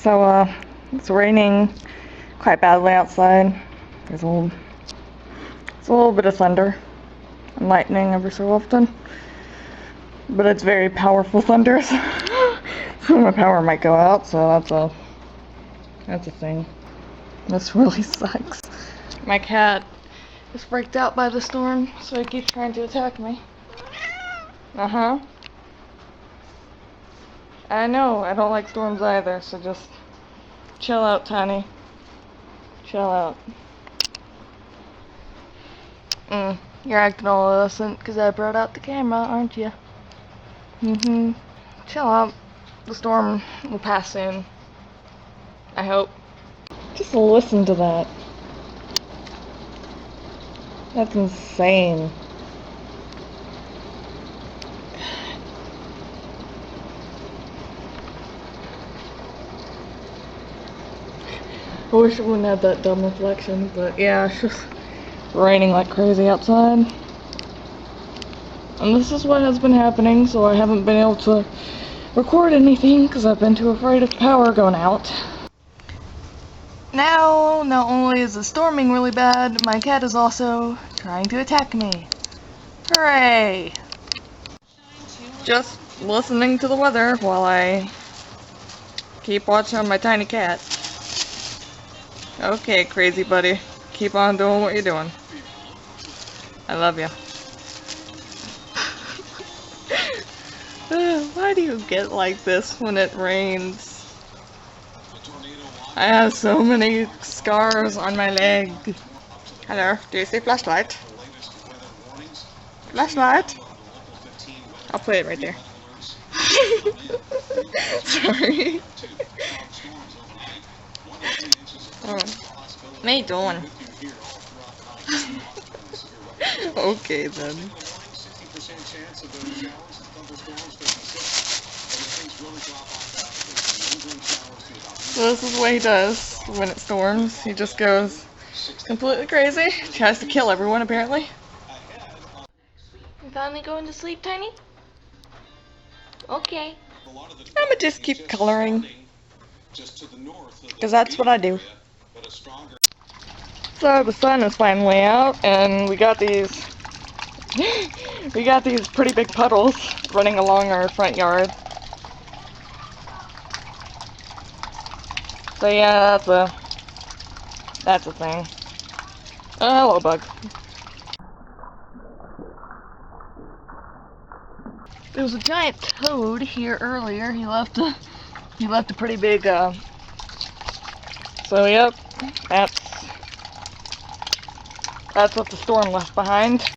So, it's raining quite badly outside. There's a little bit of thunder and lightning every so often. But it's very powerful thunder, so my power might go out, so that's a thing. This really sucks. My cat is freaked out by the storm, so he keeps trying to attack me. Uh-huh. I know, I don't like storms either, so just chill out, Tiny. Chill out. You're acting all innocent because I brought out the camera, aren't you? Mm-hmm. Chill out. The storm will pass soon. I hope. Just listen to that. That's insane. I wish it wouldn't have that dumb reflection, but yeah, it's just raining like crazy outside. And this is what has been happening, so I haven't been able to record anything because I've been too afraid of power going out. Now, not only is it storming really bad, my cat is also trying to attack me. Hooray! Just listening to the weather while I keep watching on my tiny cat. Okay, crazy buddy. Keep on doing what you're doing. I love you. Why do you get like this when it rains? I have so many scars on my leg. Hello, do you see flashlight? Flashlight? I'll put it right there. Sorry. What are you doing? Okay then. So this is what he does when it storms. He just goes completely crazy. Tries to kill everyone apparently. You finally going to sleep, Tiny? Okay. I'ma just keep coloring. Because that's what I do. So the sun is finally out and we got these pretty big puddles running along our front yard. So yeah, that's a thing. Hello, bug. There was a giant toad here earlier. He left a pretty big so yep, that's what the storm left behind.